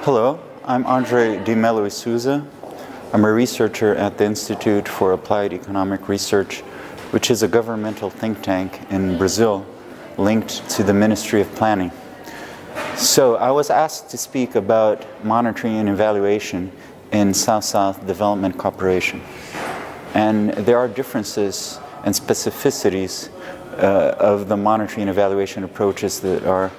Hello, I'm Andre Di Mello SOUZA. I'm a researcher at the Institute for Applied Economic Research, which is a governmental think tank in Brazil linked to the Ministry of Planning. So I was asked to speak about monitoring and evaluation in South-South development cooperation. And there are differences and specificities of the monitoring and evaluation approaches that are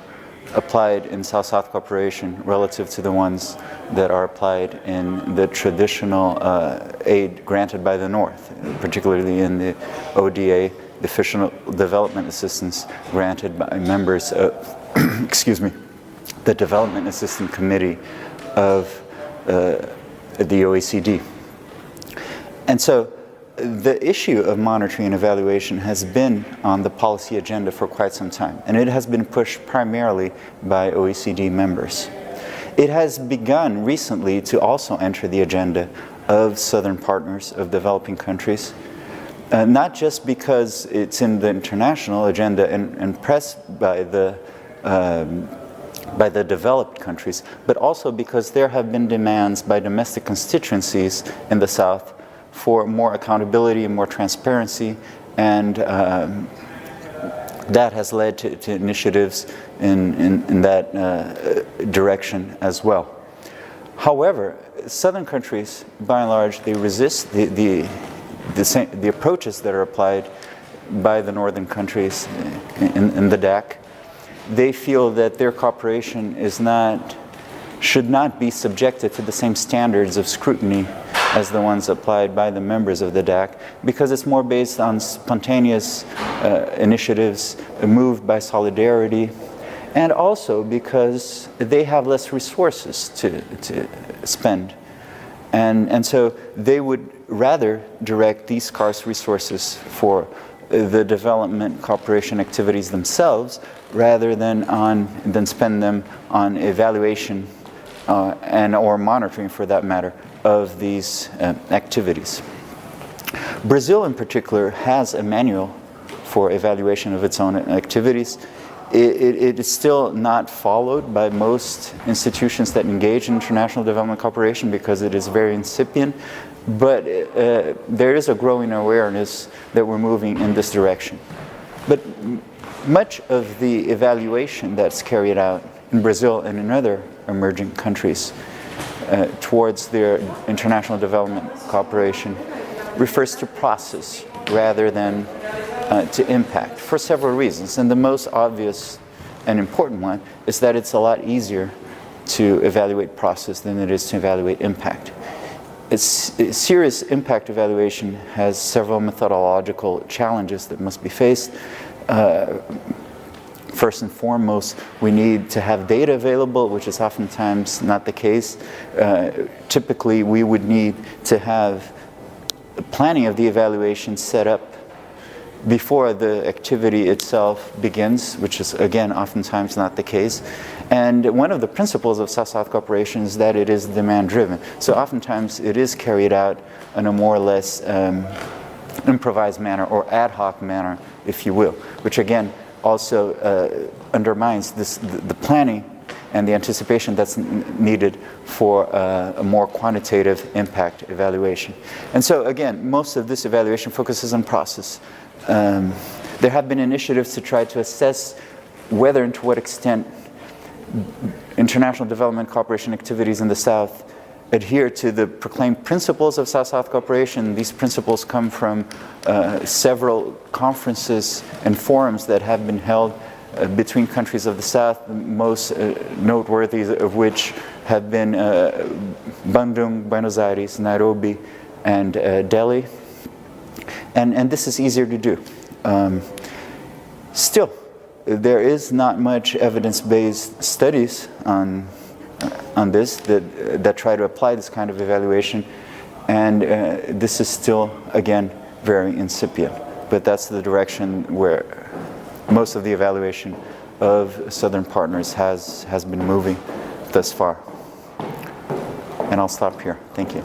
applied in South-South cooperation relative to the ones that are applied in the traditional aid granted by the North, particularly in the ODA, the Official Development Assistance granted by members of, the Development Assistance Committee of the OECD. And so the issue of monitoring and evaluation has been on the policy agenda for quite some time, and it has been pushed primarily by OECD members. It has begun recently to also enter the agenda of southern partners of developing countries, not just because it's in the international agenda and pressed by the developed countries, but also because there have been demands by domestic constituencies in the South for more accountability and more transparency, and that has led to initiatives in that direction as well. However, southern countries, by and large, they resist the approaches that are applied by the northern countries in the DAC. They feel that their cooperation should not be subjected to the same standards of scrutiny as the ones applied by the members of the DAC, because it's more based on spontaneous initiatives moved by solidarity, and also because they have less resources to spend. And so they would rather direct these scarce resources for the development cooperation activities themselves, rather than spend them on evaluation or monitoring, for that matter, of these activities. Brazil in particular has a manual for evaluation of its own activities. It is still not followed by most institutions that engage in international development cooperation because it is very incipient, but there is a growing awareness that we're moving in this direction. But much of the evaluation that's carried out in Brazil and in other emerging countries towards their international development cooperation refers to process rather than to impact, for several reasons. And the most obvious and important one is that it's a lot easier to evaluate process than it is to evaluate impact. Serious impact evaluation has several methodological challenges that must be faced. First and foremost, we need to have data available, which is oftentimes not the case. Typically, we would need to have the planning of the evaluation set up before the activity itself begins, which is, again, oftentimes not the case. And one of the principles of South-South cooperation is that it is demand-driven. So oftentimes it is carried out in a more or less improvised manner or ad hoc manner, if you will, which again also undermines the planning and the anticipation that's needed for a more quantitative impact evaluation. And so again, most of this evaluation focuses on process. There have been initiatives to try to assess whether and to what extent international development cooperation activities in the South adhere to the proclaimed principles of South-South cooperation. These principles come from several conferences and forums that have been held between countries of the South, the most noteworthy of which have been Bandung, Buenos Aires, Nairobi, and Delhi. And this is easier to do. Still, there is not much evidence-based studies on this that try to apply this kind of evaluation, and this is still, again, very incipient. But that's the direction where most of the evaluation of Southern partners has been moving thus far. And I'll stop here. Thank you.